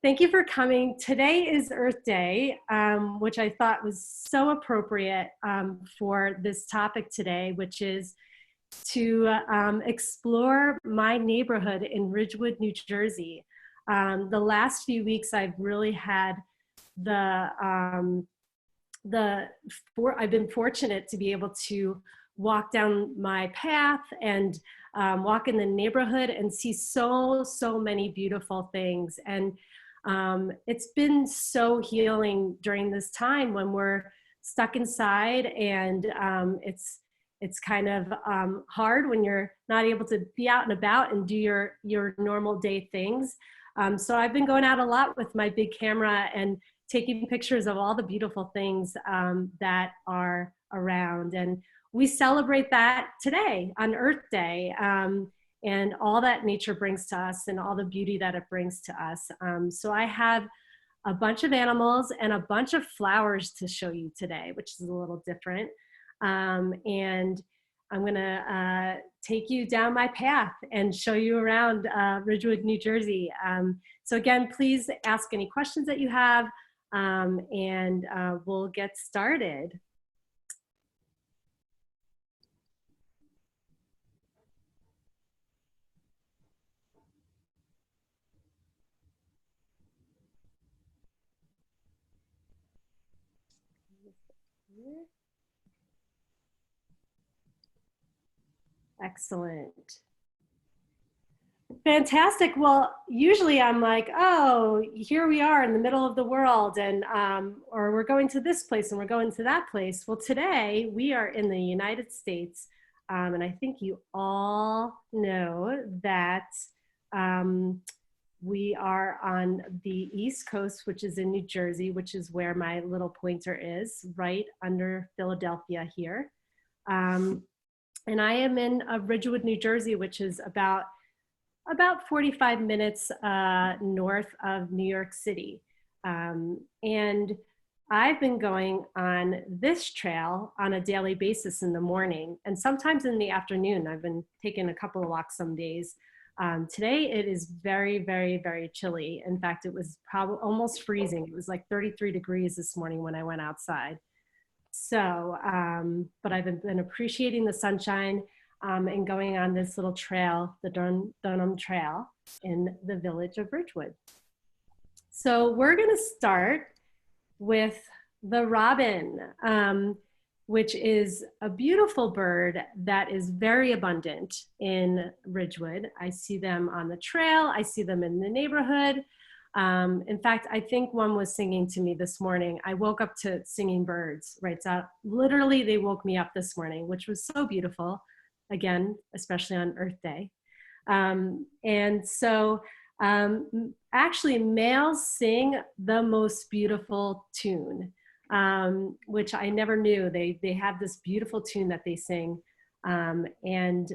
Thank you for coming. Today is Earth Day, which I thought was so appropriate for this topic today, which is to explore my neighborhood in Ridgewood, New Jersey. The last few weeks, I've really had I've been fortunate to be able to walk down my path and walk in the neighborhood and see so many beautiful things. And it's been so healing during this time when we're stuck inside, and it's kind of hard when you're not able to be out and about and do your normal day things. So I've been going out a lot with my big camera and taking pictures of all the beautiful things that are around. And we celebrate that today on Earth Day, and all that nature brings to us and all the beauty that it brings to us. So I have a bunch of animals and a bunch of flowers to show you today, which is a little different. And I'm gonna take you down my path and show you around Ridgewood, New Jersey. So again, please ask any questions that you have, and we'll get started. Excellent. Fantastic. Well, usually I'm like, oh, here we are in the middle of the world, and or we're going to this place and we're going to that place. Well, today we are in the United States, and I think you all know that we are on the East Coast, which is in New Jersey, which is where my little pointer is, right under Philadelphia here. And I am in Ridgewood, New Jersey, which is about 45 minutes north of New York City. And I've been going on this trail on a daily basis in the morning, and sometimes in the afternoon. I've been taking a couple of walks some days. Today it is very chilly. In fact, it was probably almost freezing. It was like 33 degrees this morning when I went outside. So, but I've been appreciating the sunshine and going on this little trail, the Dunham Trail in the village of Ridgewood. So we're gonna start with the robin, which is a beautiful bird that is very abundant in Ridgewood. I see them on the trail, I see them in the neighborhood. In fact, I think one was singing to me this morning. I woke up to singing birds, right? So literally they woke me up this morning, which was so beautiful. Again, especially on Earth Day. And so actually males sing the most beautiful tune, which I never knew. They have this beautiful tune that they sing. And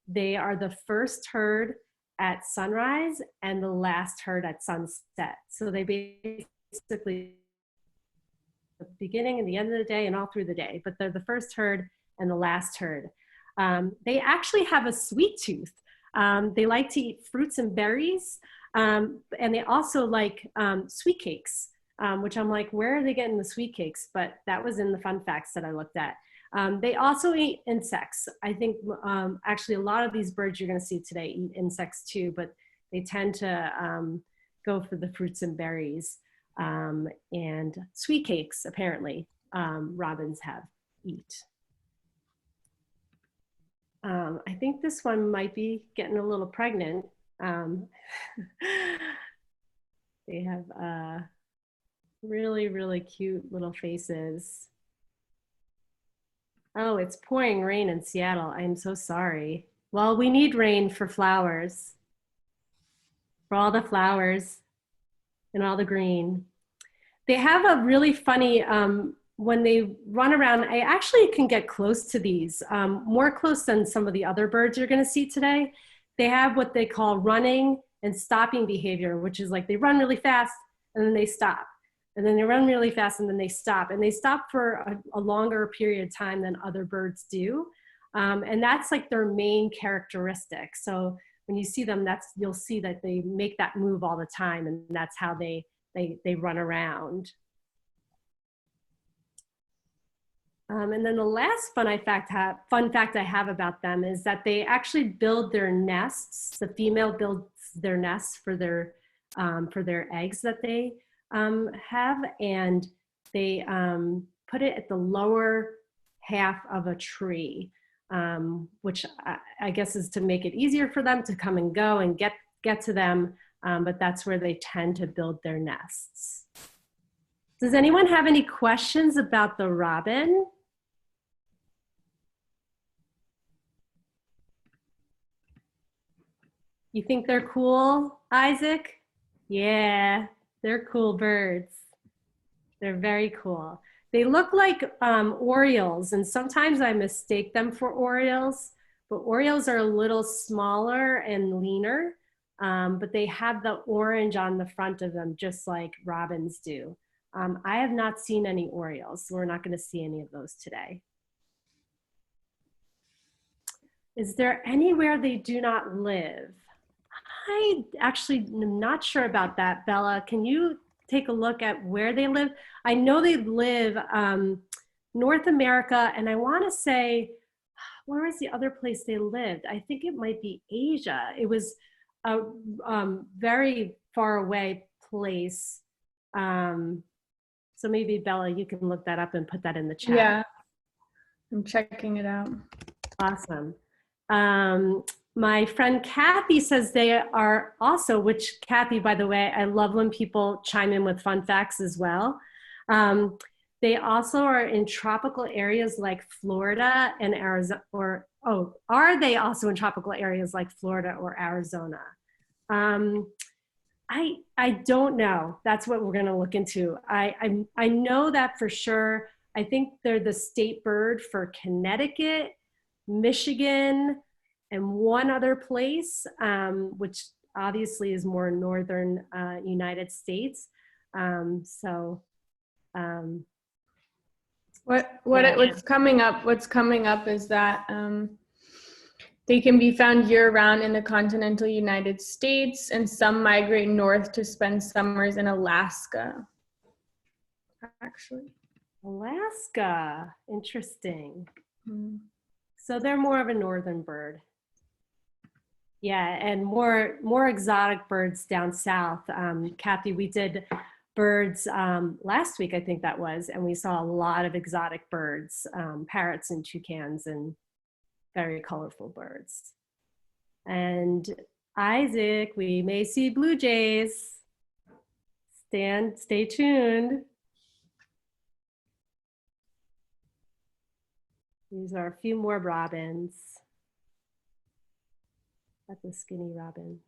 they are the first heard at sunrise and the last heard at sunset. So they basically the beginning and the end of the day and all through the day, but they're the first heard and the last heard. They actually have a sweet tooth. They like to eat fruits and berries, and they also like sweet cakes, which I'm like, where are they getting the sweet cakes? But that was in the fun facts that I looked at. They also eat insects. I think actually a lot of these birds you're gonna see today eat insects too, but they tend to go for the fruits and berries, and sweet cakes, apparently, robins eat. I think this one might be getting a little pregnant. They have really cute little faces. Oh, it's pouring rain in Seattle. I'm so sorry. Well, we need rain for flowers, for all the flowers and all the green. They have a really funny, when they run around, I actually can get close to these, more close than some of the other birds you're gonna see today. They have what they call running and stopping behavior, which is like they run really fast and then they stop. And then they run really fast and then they stop. And they stop for a longer period of time than other birds do. And that's like their main characteristic. So when you see them, you'll see that they make that move all the time, and that's how they run around. And then the last fun fact I have about them is that they actually build their nests. The female builds their nests for their eggs that they have, and they put it at the lower half of a tree, which I guess is to make it easier for them to come and go and get to them, but that's where they tend to build their nests. Does anyone have any questions about the robin? You think they're cool, Isaac? Yeah, they're cool birds. They're very cool. They look like orioles, and sometimes I mistake them for orioles, but orioles are a little smaller and leaner, but they have the orange on the front of them, just like robins do. I have not seen any orioles, so we're not going to see any of those today. Is there anywhere they do not live? I actually am not sure about that, Bella. Can you take a look at where they live? I know they live North America, and I want to say, where was the other place they lived? I think it might be Asia. It was a very far away place. So maybe Bella, you can look that up and put that in the chat. Yeah, I'm checking it out. Awesome. My friend Kathy says they are also, which Kathy, by the way, I love when people chime in with fun facts as well. They also are in tropical areas like Florida and Arizona, are they also in tropical areas like Florida or Arizona? I don't know. That's what we're going to look into. I know that for sure. I think they're the state bird for Connecticut, Michigan, and one other place, which obviously is more northern United States. What's coming up is that they can be found year-round in the continental United States, and some migrate north to spend summers in Alaska, actually. Alaska, interesting. So they're more of a northern bird. Yeah, and more exotic birds down south. Kathy, we did birds last week, I think that was, and we saw a lot of exotic birds, parrots and toucans, and very colorful birds. And Isaac, we may see blue jays. Stay tuned. These are a few more robins. That's a skinny robin.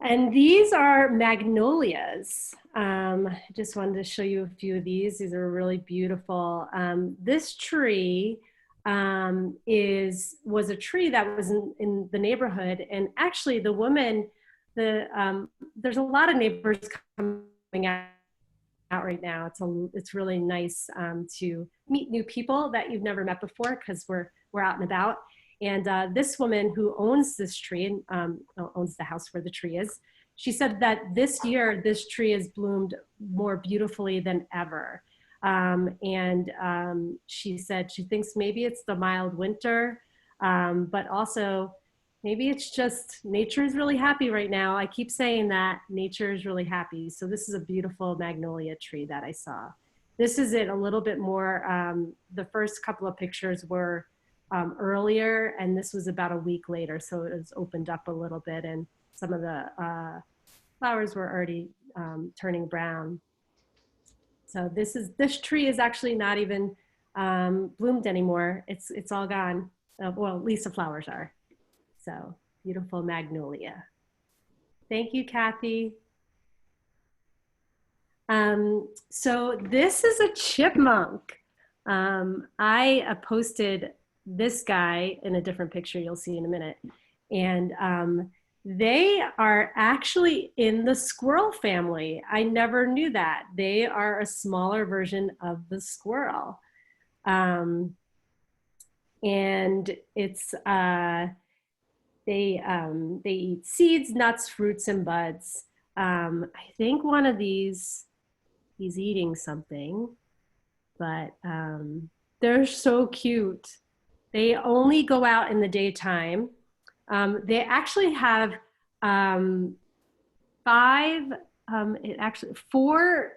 And these are magnolias. I just wanted to show you a few of these. These are really beautiful. This tree was a tree that was in the neighborhood, and actually the woman, there's a lot of neighbors coming out right now. It's really nice to meet new people that you've never met before, because we're out and about. And this woman who owns this tree, owns the house where the tree is, she said that this year, this tree has bloomed more beautifully than ever. She said she thinks maybe it's the mild winter, but also maybe it's just nature is really happy right now. I keep saying that nature is really happy. So this is a beautiful magnolia tree that I saw. This is it a little bit more. The first couple of pictures were earlier, and this was about a week later, so it was opened up a little bit, and some of the flowers were already turning brown. So this tree is actually not even bloomed anymore. It's all gone. Well, at least the flowers are. So beautiful magnolia. Thank you, Kathy. So this is a chipmunk. I posted this guy in a different picture you'll see in a minute. And they are actually in the squirrel family. I never knew that. They are a smaller version of the squirrel. And it's, They eat seeds, nuts, fruits, and buds. I think one of these, he's eating something, but they're so cute. They only go out in the daytime. They actually have five, four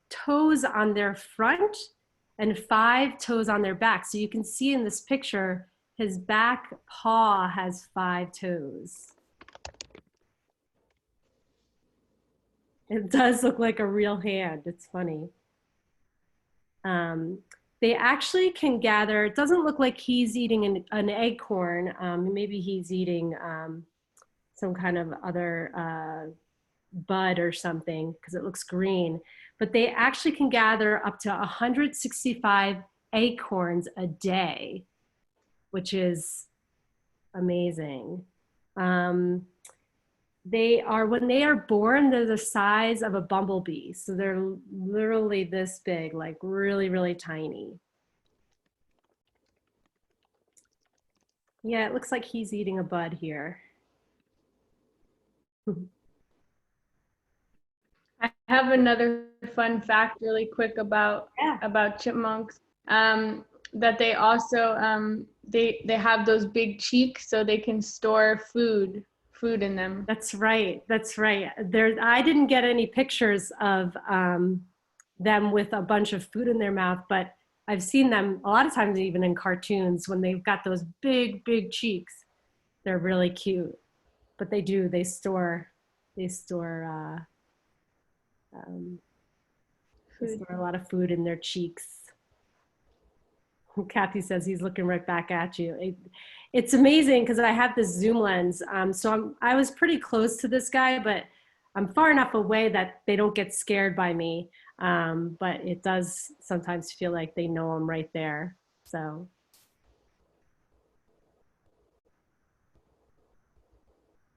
toes on their front and five toes on their back. So you can see in this picture, his back paw has five toes. It does look like a real hand. It's funny. They actually can gather, it doesn't look like he's eating an acorn. Maybe he's eating some kind of other bud or something because it looks green. But they actually can gather up to 165 acorns a day, which is amazing. When they are born, they're the size of a bumblebee. So they're literally this big, like really, really tiny. Yeah, it looks like he's eating a bud here. I have another fun fact really quick about chipmunks. That they also they have those big cheeks so they can store food in them. That's right. That's right. I didn't get any pictures of them with a bunch of food in their mouth, but I've seen them a lot of times, even in cartoons, when they've got those big, big cheeks. They're really cute. But they store store a lot of food in their cheeks. Kathy says he's looking right back at you. It's amazing because I have this zoom lens. So I was pretty close to this guy, but I'm far enough away that they don't get scared by me. But it does sometimes feel like they know I'm right there.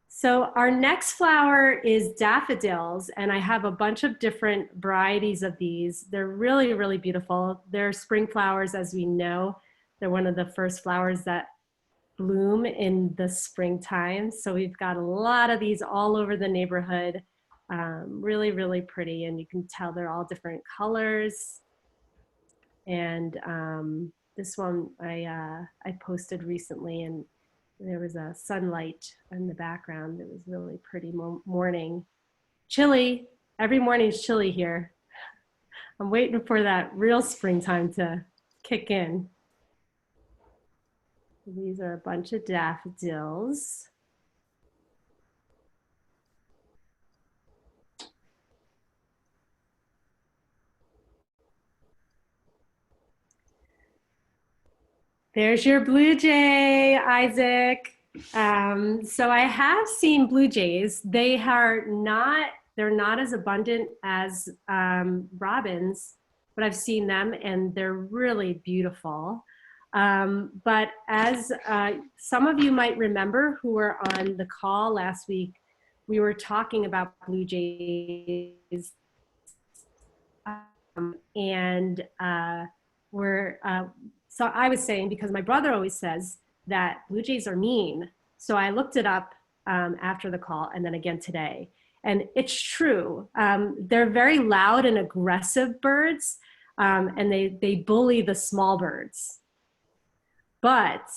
So our next flower is daffodils, and I have a bunch of different varieties of these. They're really, really beautiful. They're spring flowers, as we know. They're one of the first flowers that bloom in the springtime. So we've got a lot of these all over the neighborhood. Really, really pretty, and you can tell they're all different colors. And this one I posted recently, and there was a sunlight in the background. It was really pretty morning. Chilly. Every morning's chilly here. I'm waiting for that real springtime to kick in. These are a bunch of daffodils. There's your blue jay, Isaac. So I have seen blue jays. They're not as abundant as robins, but I've seen them and they're really beautiful. But as some of you might remember who were on the call last week, we were talking about blue jays, and so I was saying, because my brother always says that blue jays are mean. So I looked it up after the call and then again today. And it's true. They're very loud and aggressive birds, and they bully the small birds. But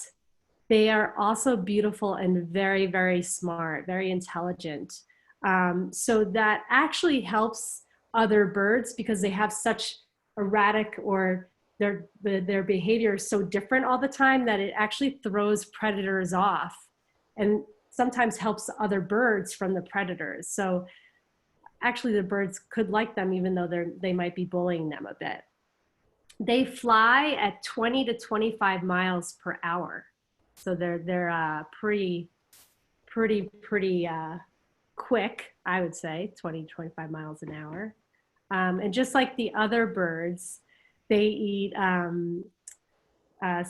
they are also beautiful and very, very smart, very intelligent. So that actually helps other birds because they have such erratic, or their behavior is so different all the time that it actually throws predators off and sometimes helps other birds from the predators. So actually the birds could like them even though they might be bullying them a bit. They fly at 20 to 25 miles per hour. So they're pretty quick, I would say, 20 to 25 miles an hour. And just like the other birds, they eat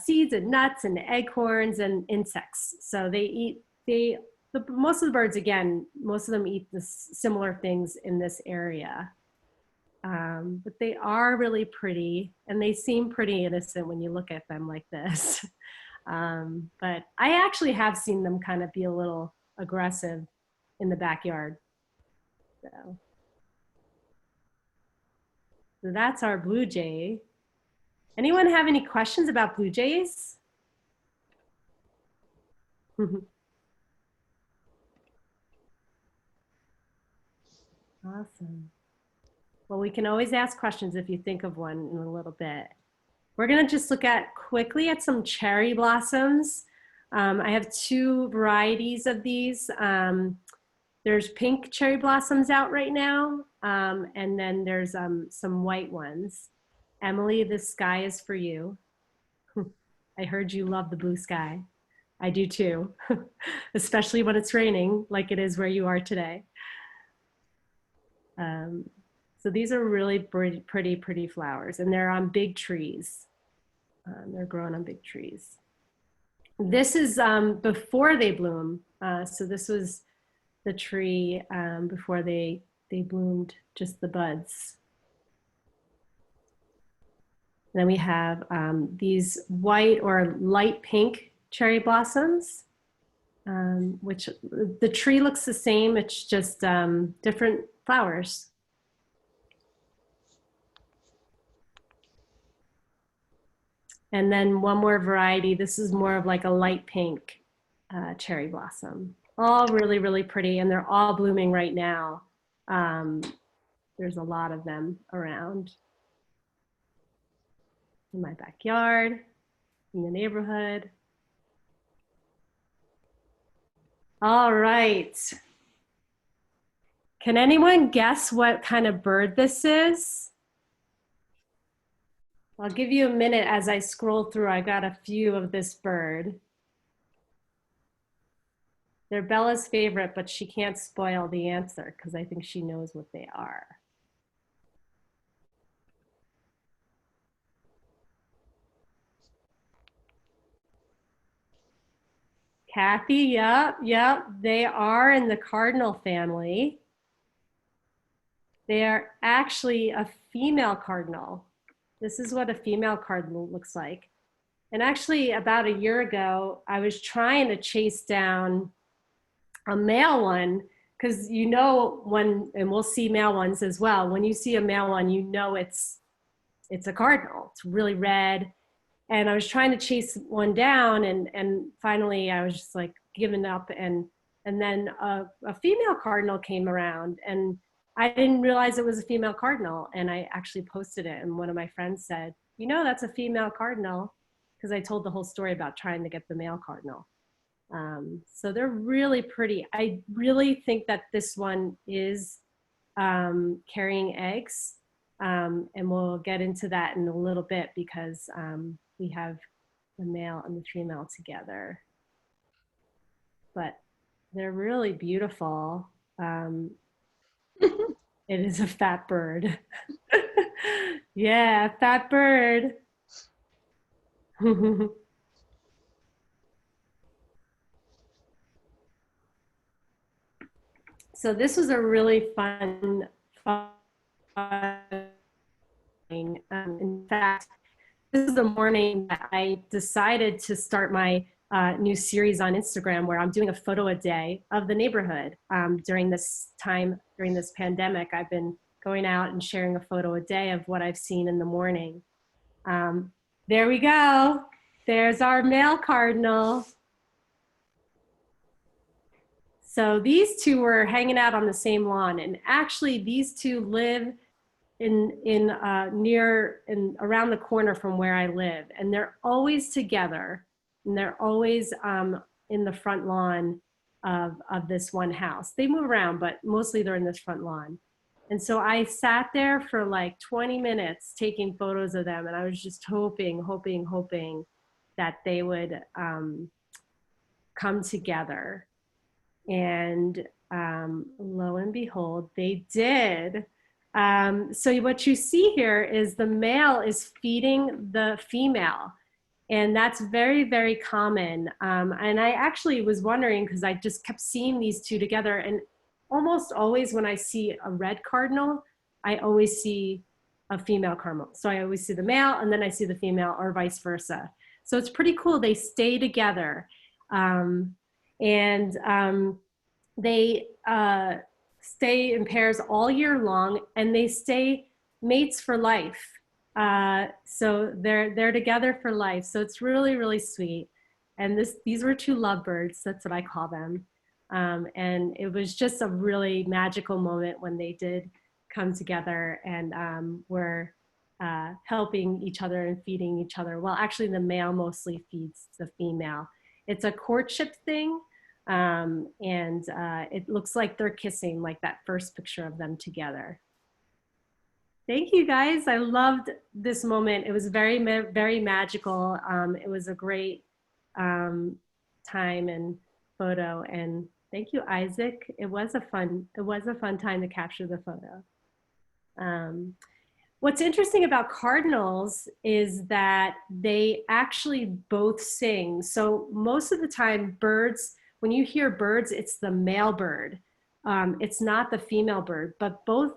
seeds and nuts and acorns and insects. So most of the birds, again, most of them eat similar things in this area. But they are really pretty and they seem pretty innocent when you look at them like this. But I actually have seen them kind of be a little aggressive in the backyard. So that's our blue jay. Anyone have any questions about blue jays? Awesome. Well, we can always ask questions if you think of one in a little bit. We're gonna just look at quickly at some cherry blossoms. I have two varieties of these. There's pink cherry blossoms out right now, and then there's some white ones. Emily, this sky is for you. I heard you love the blue sky. I do too, especially when it's raining like it is where you are today. So these are really pretty flowers, and they're on big trees. They're growing on big trees. This is before they bloom. So this was the tree before they bloomed, just the buds. Then we have these white or light pink cherry blossoms, which the tree looks the same, it's just different flowers. And then one more variety, this is more of like a light pink cherry blossom. All really, really pretty, and they're all blooming right now. There's a lot of them around in my backyard, in the neighborhood. All right. Can anyone guess what kind of bird this is? I'll give you a minute as I scroll through. I got a few of this bird. They're Bella's favorite, but she can't spoil the answer because I think she knows what they are. Kathy, yep, they are in the cardinal family. They are actually a female cardinal. This is what a female cardinal looks like. And actually about a year ago, I was trying to chase down a male one because you know when, and we'll see male ones as well, when you see a male one, you know it's a cardinal. It's really red. And I was trying to chase one down and finally I was just like giving up and then a female cardinal came around and I didn't realize it was a female cardinal, and I actually posted it, and one of my friends said, you know, that's a female cardinal, because I told the whole story about trying to get the male cardinal. So they're really pretty. I really think that this one is carrying eggs, and we'll get into that in a little bit because we have the male and the female together. But they're really beautiful. It is a fat bird. Yeah, fat bird. So this was a really fun in fact, this is the morning that I decided to start my new series on Instagram where I'm doing a photo a day of the neighborhood. During this time, during this pandemic, I've been going out and sharing a photo a day of what I've seen in the morning. There we go. There's our male cardinal. So these two were hanging out on the same lawn, and actually these two live around the corner from where I live, and they're always together, and they're always in the front lawn of this one house. They move around, but mostly they're in this front lawn. And so I sat there for like 20 minutes taking photos of them, and I was just hoping that they would come together. And lo and behold, they did. So what you see here is the male is feeding the female, and that's very, very common. And I actually was wondering, because I just kept seeing these two together, and almost always when I see a red cardinal, I always see a female cardinal. So I always see the male and then I see the female, or vice versa. So it's pretty cool. They stay together. And they stay in pairs all year long, and they stay mates for life. So they're together for life. So it's really, really sweet. And these were two lovebirds. That's what I call them. And it was just a really magical moment when they did come together and were helping each other and feeding each other. Well, actually the male mostly feeds the female. It's a courtship thing. And it looks like they're kissing, like that first picture of them together. Thank you guys. I loved this moment. It was very, very magical. It was a great time and photo. And thank you, Isaac. It was a fun time to capture the photo. What's interesting about cardinals is that they actually both sing. So most of the time birds, when you hear birds, it's the male bird. It's not the female bird, but both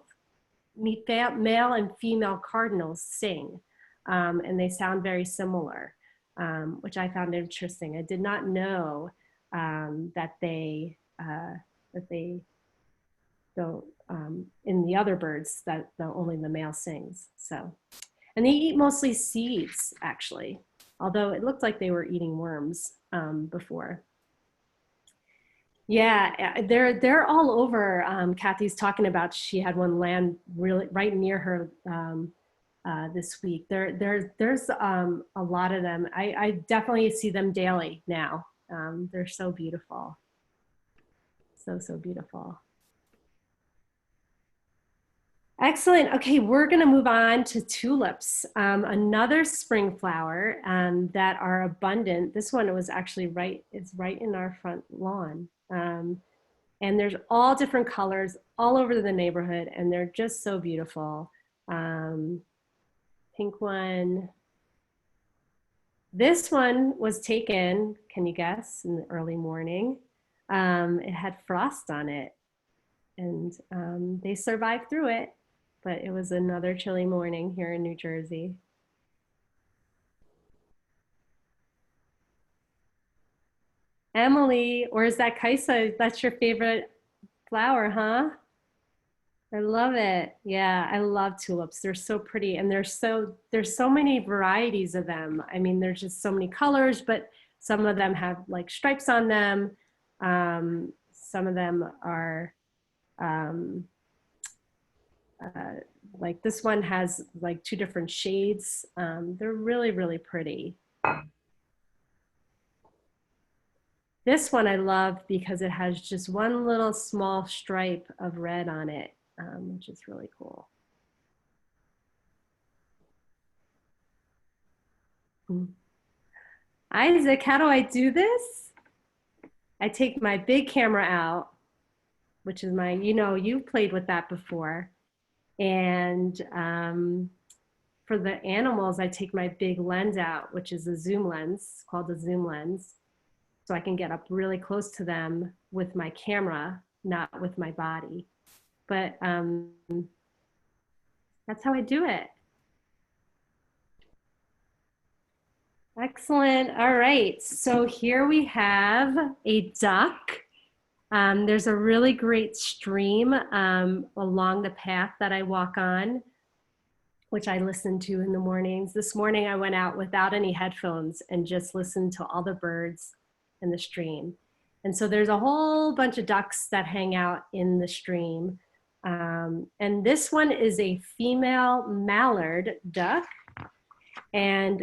male and female cardinals sing, and they sound very similar, which I found interesting. I did not know that they don't, in the other birds, that only the male sings. So, and they eat mostly seeds, actually, although it looked like they were eating worms before. Yeah, they're all over. Kathy's talking about, she had one land really right near her this week. There's a lot of them. I definitely see them daily now. They're so beautiful. So beautiful. Excellent. Okay, we're going to move on to tulips, another spring flower that are abundant. This one was actually it's right in our front lawn. And there's all different colors all over the neighborhood, and they're just so beautiful. Pink one. This one was taken, can you guess, in the early morning. It had frost on it, and they survived through it, but it was another chilly morning here in New Jersey. Emily, or is that Kaisa? That's your favorite flower, huh? I love it. Yeah, I love tulips. They're so pretty, and there's so many varieties of them. I mean, there's just so many colors, but some of them have like stripes on them. Some of them are like this one has like 2 different shades. They're really, really pretty. This one I love because it has just one little small stripe of red on it, which is really cool. Isaac, how do I do this? I take my big camera out, which is my, you've played with that before. And for the animals, I take my big lens out, which is a zoom lens, called a zoom lens. So I can get up really close to them with my camera, not with my body. But that's how I do it. Excellent. All right. So here we have a duck. There's a really great stream along the path that I walk on, which I listen to in the mornings. This morning I went out without any headphones and just listened to all the birds in the stream. And so there's a whole bunch of ducks that hang out in the stream. And this one is a female mallard duck. And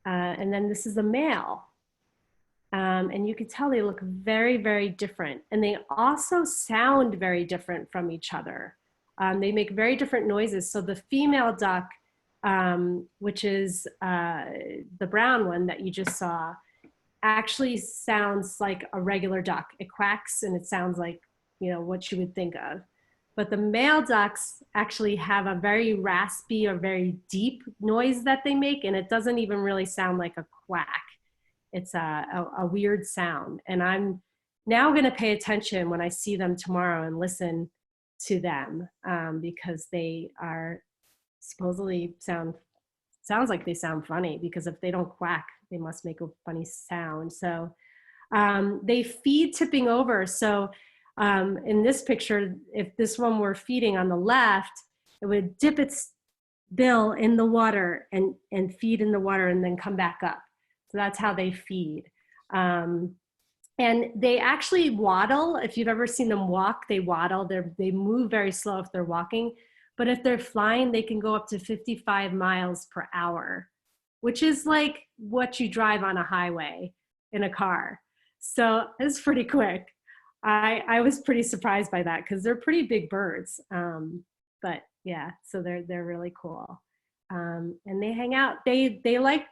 then this is a male. And you can tell they look very, very different. And they also sound very different from each other. They make very different noises. So the female duck, which is the brown one that you just saw, actually sounds like a regular duck. It quacks and it sounds like, what you would think of. But the male ducks actually have a very raspy or very deep noise that they make, and it doesn't even really sound like a quack. It's a weird sound. And I'm now going to pay attention when I see them tomorrow and listen to them because they are supposedly sound sounds like they sound funny, because if they don't quack, they must make a funny sound. So they feed tipping over. So in this picture, if this one were feeding on the left, it would dip its bill in the water and feed in the water and then come back up. So that's how they feed. And they actually waddle. If you've ever seen them walk, they waddle. They move very slow if they're walking. But if they're flying, they can go up to 55 miles per hour, which is like what you drive on a highway in a car. So it's pretty quick. I was pretty surprised by that, because they're pretty big birds. But yeah, so they're really cool. And they hang out. They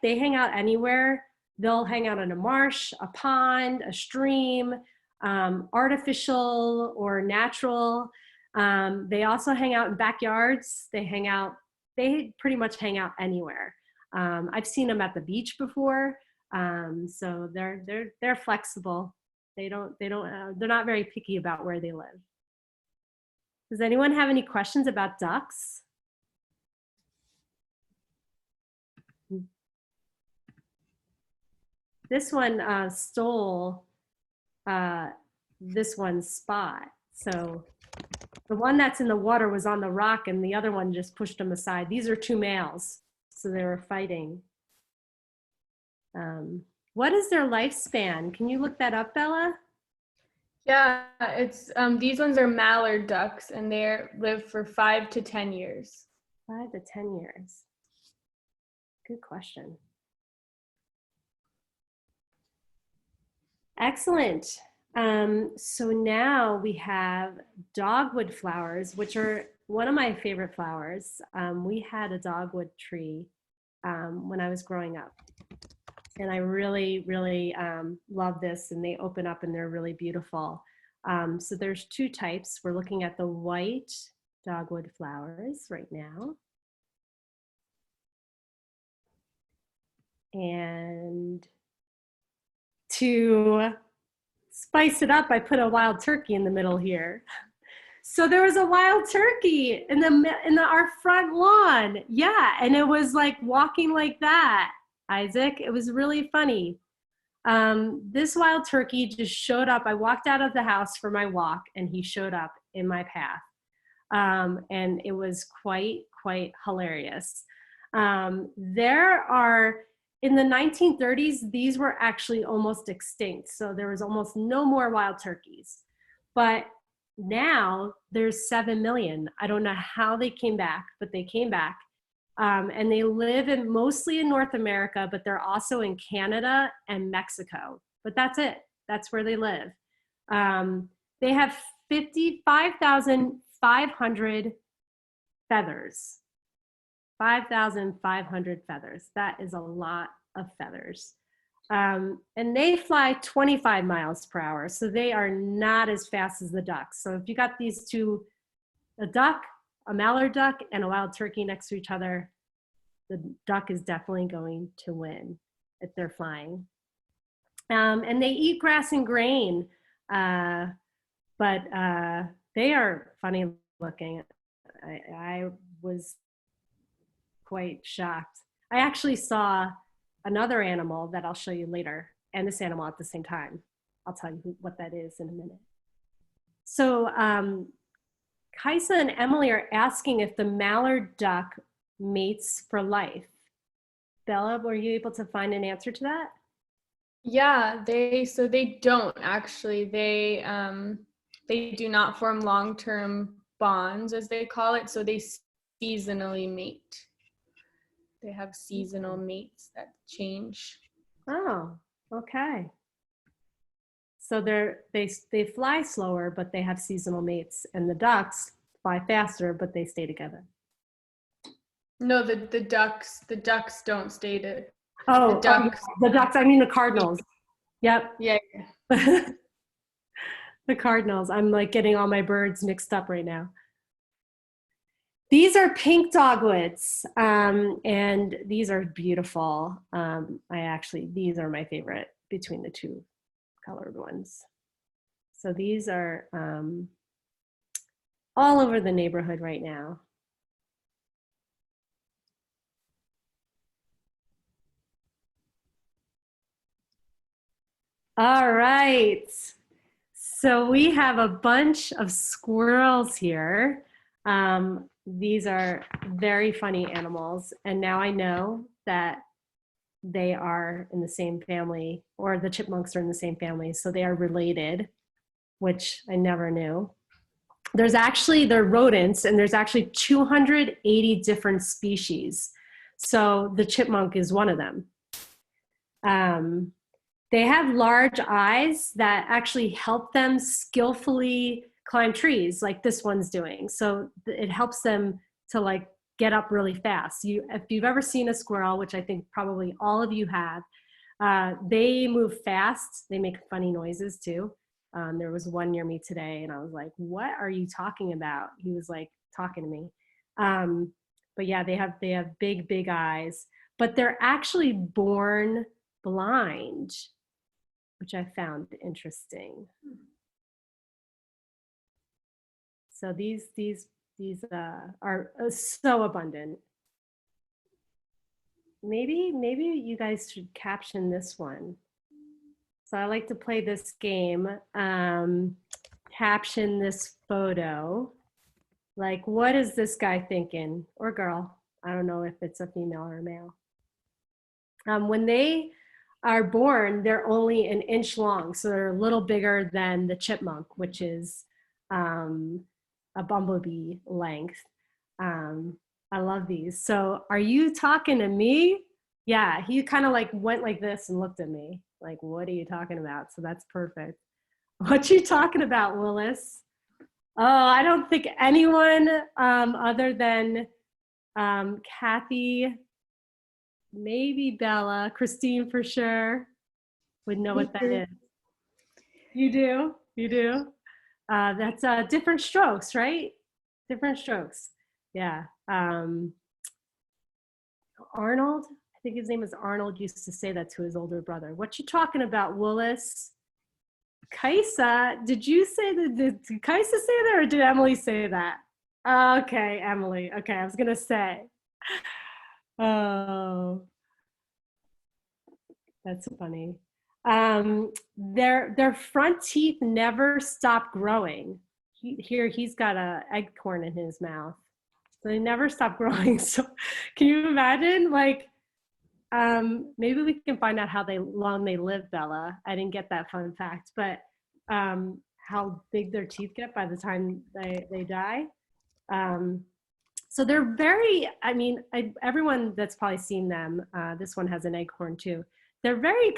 hang out anywhere. They'll hang out in a marsh, a pond, a stream, artificial or natural. They also hang out in backyards. They pretty much hang out anywhere. I've seen them at the beach before. So they're flexible. They're not very picky about where they live. Does anyone have any questions about ducks? This one stole this one's spot. So the one that's in the water was on the rock, and the other one just pushed him aside. These are two males, so they were fighting. What is their lifespan? Can you look that up, Bella? Yeah, it's these ones are mallard ducks, and they live for 5 to 10 years. 5 to 10 years. Good question. Excellent. So now we have dogwood flowers, which are one of my favorite flowers. We had a dogwood tree when I was growing up. And I really, really love this, and they open up and they're really beautiful. So there's two types. We're looking at the white dogwood flowers right now. And to spice it up, I put a wild turkey in the middle here. So there was a wild turkey in our front lawn. Yeah, and it was like walking like that, Isaac. It was really funny. This wild turkey just showed up. I walked out of the house for my walk, and he showed up in my path. And it was quite hilarious. In the 1930s, these were actually almost extinct. So there was almost no more wild turkeys. But now there's 7 million. I don't know how they came back, but they came back. And they live mostly in North America, but they're also in Canada and Mexico. But that's it. That's where they live. They have 55,500 feathers. 5,500 feathers. That is a lot of feathers. And they fly 25 miles per hour. So they are not as fast as the ducks. So if you got these two, a duck, a mallard duck, and a wild turkey next to each other, the duck is definitely going to win if they're flying. And they eat grass and grain, but they are funny looking. I was quite shocked. I actually saw another animal that I'll show you later, and this animal at the same time. I'll tell you what that is in a minute. So Kaisa and Emily are asking if the mallard duck mates for life. Bella, were you able to find an answer to that? Yeah, they don't actually. They do not form long-term bonds, as they call it. So they seasonally mate. They have seasonal mates that change. Oh, okay. So they fly slower, but they have seasonal mates, and the ducks fly faster, but they stay together. No, the ducks don't stay to. Oh, the ducks. I mean the cardinals. Yep. Yeah. The cardinals. I'm like getting all my birds mixed up right now. These are pink dogwoods, and these are beautiful. These are my favorite between the two colored ones. So these are all over the neighborhood right now. All right. So we have a bunch of squirrels here. These are very funny animals. And now I know that they are in the same family, or the chipmunks are in the same family. So they are related, which I never knew. They're rodents, and there's actually 280 different species. So the chipmunk is one of them. Um, they have large eyes that actually help them skillfully climb trees like this one's doing. So it helps them to like get up really fast. If you've ever seen a squirrel, which I think probably all of you have, they move fast. They make funny noises too. There was one near me today and I was like, what are you talking about? He was like talking to me. But yeah, they have big, big eyes, but they're actually born blind, which I found interesting. So these are so abundant. Maybe you guys should caption this one. So I like to play this game. Caption this photo. Like, what is this guy thinking? Or girl? I don't know if it's a female or a male. When they are born, they're only an inch long. So they're a little bigger than the chipmunk, which is a bumblebee length. I love these. So are you talking to me? Yeah, he kind of like went like this and looked at me like, what are you talking about? So that's perfect. What you talking about, Willis? Oh, I don't think anyone other than Kathy, maybe Bella, Christine for sure would know what that is. You do? You do? That's different strokes, right? Different strokes. Yeah. Arnold, I think his name is Arnold, used to say that to his older brother. What you talking about, Willis? Kaisa, did you say that? Did Kaisa say that or did Emily say that? Okay, Emily. Okay, I was going to say. Oh, that's funny. Their front teeth never stop growing. Here he's got a acorn in his mouth, so they never stop growing. So, can you imagine? Like, maybe we can find out how long they live, Bella. I didn't get that fun fact, but how big their teeth get by the time they die. So they're very, I mean, everyone that's probably seen them, this one has an acorn too. They're very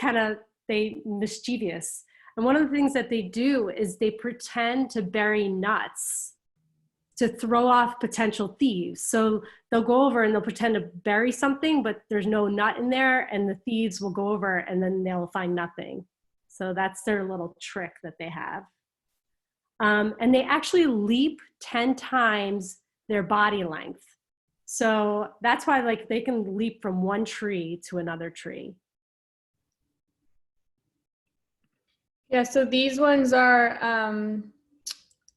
they mischievous. And one of the things that they do is they pretend to bury nuts to throw off potential thieves. So they'll go over and they'll pretend to bury something, but there's no nut in there, and the thieves will go over and then they'll find nothing. So that's their little trick that they have. And they actually leap 10 times their body length. So that's why like they can leap from one tree to another tree. Yeah, so these ones are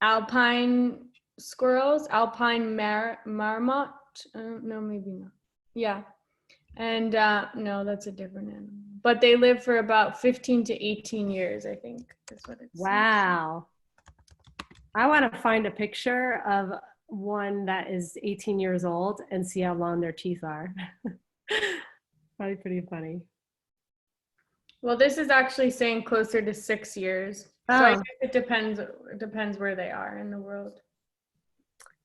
alpine squirrels, alpine marmot. No, maybe not. Yeah. And no, that's a different animal. But they live for about 15 to 18 years, I think. That's what it's. Wow. I want to find a picture of one that is 18 years old and see how long their teeth are. Probably pretty funny. Well, this is actually saying closer to 6 years. So I guess it depends where they are in the world.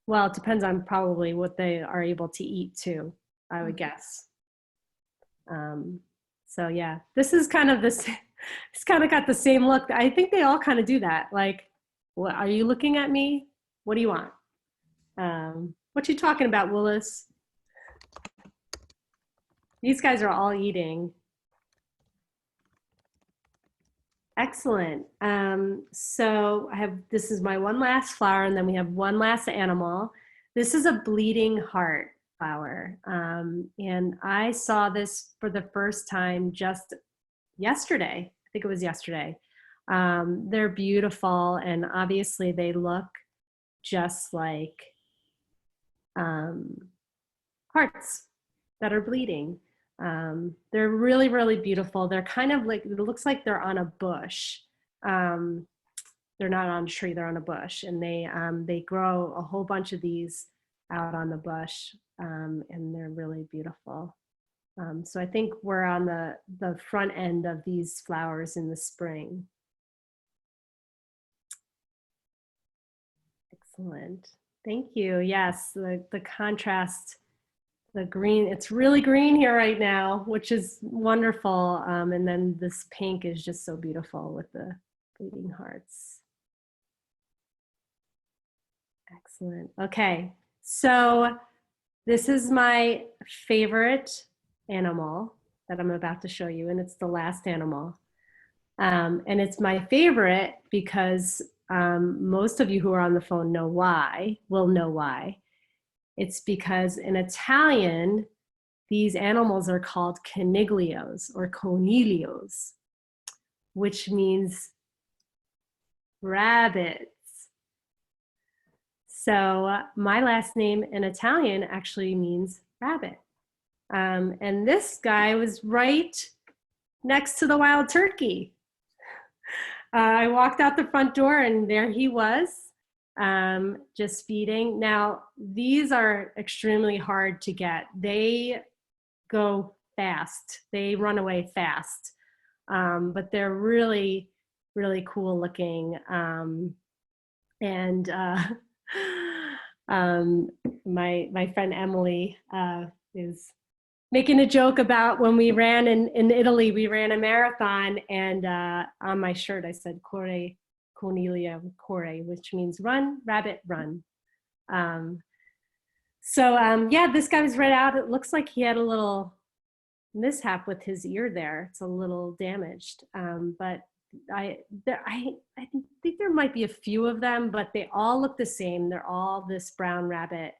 Well, it depends on probably what they are able to eat too, I would guess. So yeah, this is kind of this, it's kind of got the same look. I think they all kind of do that. Like, what are you looking at me? What do you want? What you talking about, Willis? These guys are all eating. Excellent. So this is my one last flower, and then we have one last animal. This is a bleeding heart flower. And I saw this for the first time just yesterday. I think it was yesterday. They're beautiful, and obviously they look just like hearts that are bleeding. They're really, really beautiful. They're kind of like, it looks like they're on a bush. Um, they're not on a tree, they're on a bush. And they grow a whole bunch of these out on the bush, and they're really beautiful. So I think we're on the front end of these flowers in the spring. Excellent. Thank you. Yes, the contrast, the green, it's really green here right now, which is wonderful. And then this pink is just so beautiful with the bleeding hearts. Excellent. Okay, so this is my favorite animal that I'm about to show you, and it's the last animal. And it's my favorite because most of you who are on the phone will know why. It's because in Italian, these animals are called coniglios or conilios, which means rabbits. So my last name in Italian actually means rabbit. And this guy was right next to the wild turkey. I walked out the front door and there he was, just feeding. Now, these are extremely hard to get. They go fast. They run away fast, but they're really, really cool looking. And my friend Emily is making a joke about when we ran in Italy. We ran a marathon, and on my shirt I said "Corre Cornelia Corre," which means "Run, rabbit, run." Yeah, this guy was right out. It looks like he had a little mishap with his ear there. It's a little damaged, but I think there might be a few of them, but they all look the same. They're all this brown rabbit.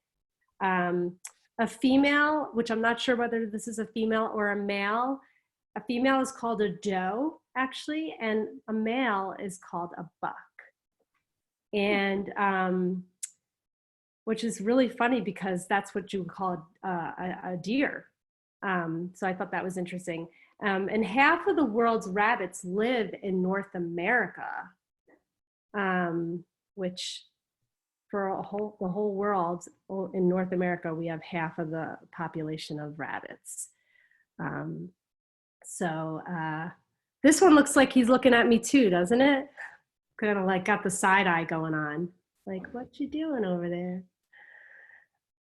A female, which I'm not sure whether this is a female or a male. A female is called a doe, actually, and a male is called a buck. And which is really funny because that's what you would call a deer. So I thought that was interesting. And half of the world's rabbits live in North America, which for the whole world, in North America, we have half of the population of rabbits. This one looks like he's looking at me too, doesn't it? Kind of like got the side eye going on. Like, what you doing over there?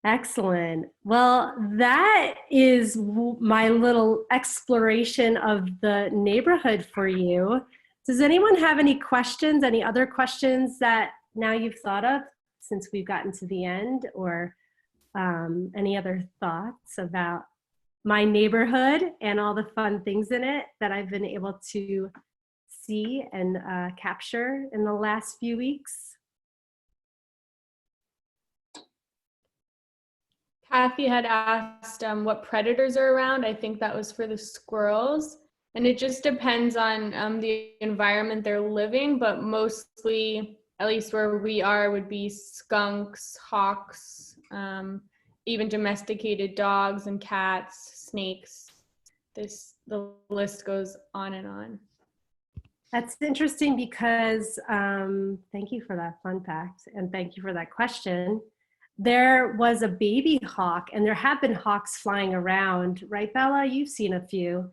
Excellent. Well, that is my little exploration of the neighborhood for you. Does anyone have any questions, any other questions that now you've thought of since we've gotten to the end, or any other thoughts about my neighborhood and all the fun things in it that I've been able to see and capture in the last few weeks? Kathy had asked what predators are around. I think that was for the squirrels. And it just depends on the environment they're living, but mostly, at least where we are, would be skunks, hawks, even domesticated dogs and cats, snakes. The list goes on and on. That's interesting because, thank you for that fun fact, and thank you for that question. There was a baby hawk, and there have been hawks flying around, right, Bella? You've seen a few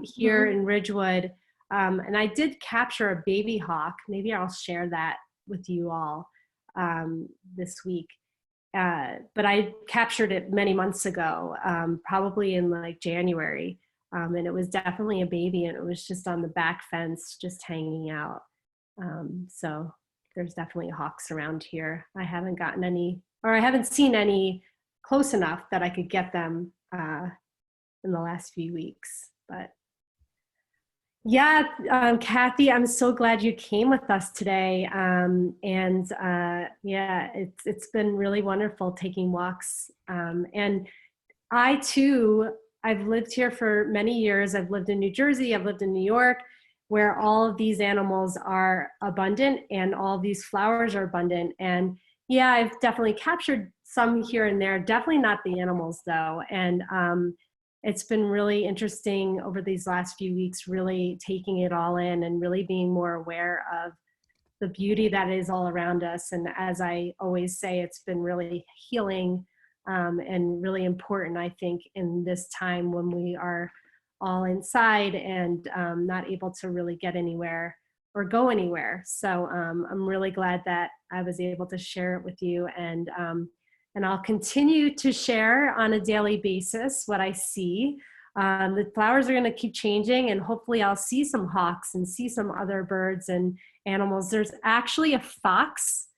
here in Ridgewood. And I did capture a baby hawk. Maybe I'll share that with you all this week. But I captured it many months ago, probably in like January. And it was definitely a baby, and it was just on the back fence, just hanging out. So there's definitely hawks around here. I haven't gotten any, or I haven't seen any close enough that I could get them in the last few weeks. But yeah, Kathy, I'm so glad you came with us today. Yeah, it's been really wonderful taking walks. And I too, I've lived here for many years. I've lived in New Jersey, I've lived in New York, where all of these animals are abundant and all these flowers are abundant. And yeah, I've definitely captured some here and there, definitely not the animals though. And it's been really interesting over these last few weeks, really taking it all in and really being more aware of the beauty that is all around us. And as I always say, it's been really healing and really important, I think, in this time when we are all inside and not able to really get anywhere or go anywhere. So I'm really glad that I was able to share it with you, and I'll continue to share on a daily basis what I see. The flowers are going to keep changing, and hopefully I'll see some hawks and see some other birds and animals. There's actually a fox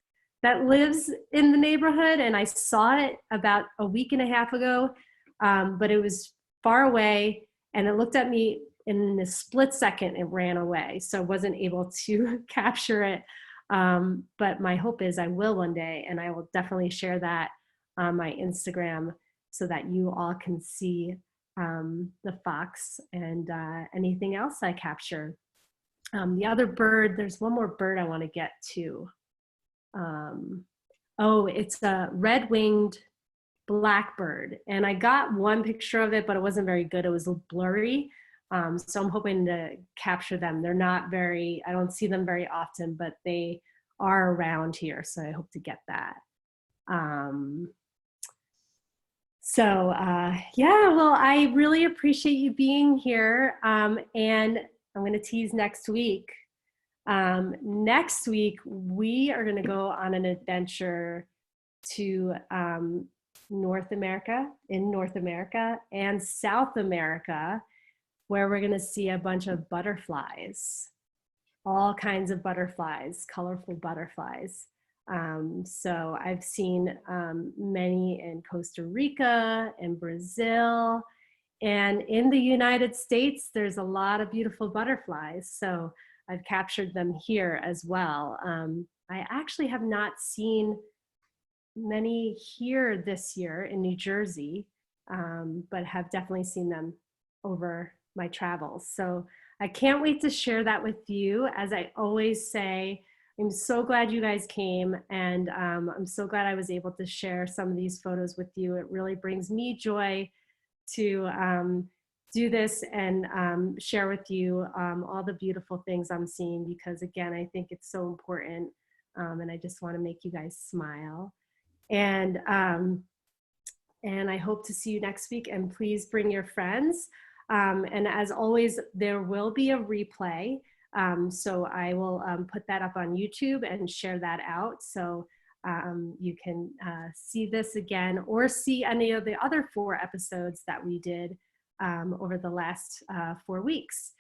that lives in the neighborhood, and I saw it about a week and a half ago, but it was far away, and it looked at me in a split second. It ran away, so I wasn't able to capture it. But my hope is I will one day, and I will definitely share that on my Instagram so that you all can see the fox and anything else I capture. The other bird, there's one more bird I want to get to. Oh, it's a red-winged blackbird, and I got one picture of it, but it wasn't very good. It was blurry, so I'm hoping to capture them. They're not very, I don't see them very often, but they are around here, so I hope to get that. Yeah, well, I really appreciate you being here, and I'm going to tease next week. Next week, we are going to go on an adventure to North America and South America, where we're going to see a bunch of butterflies, all kinds of butterflies, colorful butterflies. So I've seen many in Costa Rica and Brazil, and in the United States, there's a lot of beautiful butterflies. So I've captured them here as well. I actually have not seen many here this year in New Jersey, but have definitely seen them over my travels. So I can't wait to share that with you. As I always say, I'm so glad you guys came, and I'm so glad I was able to share some of these photos with you. It really brings me joy to do this and share with you all the beautiful things I'm seeing, because again, I think it's so important, and I just want to make you guys smile. And I hope to see you next week, and please bring your friends. And as always, there will be a replay. So I will put that up on YouTube and share that out. So you can see this again, or see any of the other 4 episodes that we did over the last 4 weeks.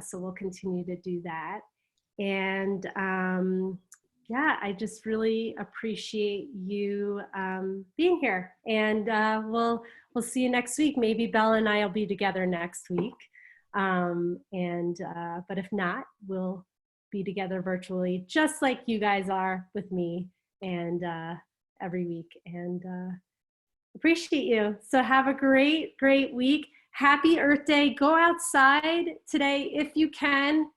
So we'll continue to do that. And yeah, I just really appreciate you being here. And we'll see you next week. Maybe Bella and I will be together next week. But if not, we'll be together virtually, just like you guys are with me, and every week. And appreciate you. So have a great week. Happy Earth Day. Go outside today if you can.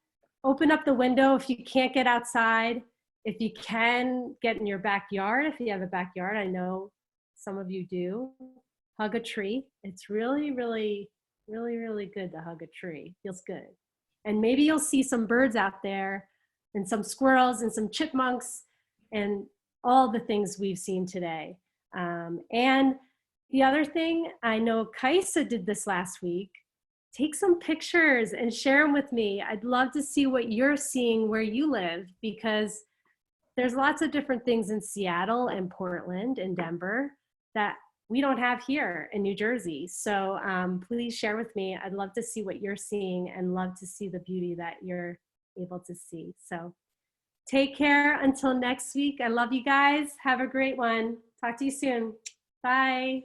Open up the window if you can't get outside. If you can, get in your backyard if you have a backyard. I know some of you do. Hug a tree. It's really good to hug a tree. Feels good. And maybe you'll see some birds out there, and some squirrels and some chipmunks and all the things we've seen today. And the other thing, I know Kaisa did this last week. Take some pictures and share them with me. I'd love to see what you're seeing where you live, because there's lots of different things in Seattle and Portland and Denver that we don't have here in New Jersey. So please share with me. I'd love to see what you're seeing, and love to see the beauty that you're able to see. So take care until next week. I love you guys. Have a great one. Talk to you soon. Bye.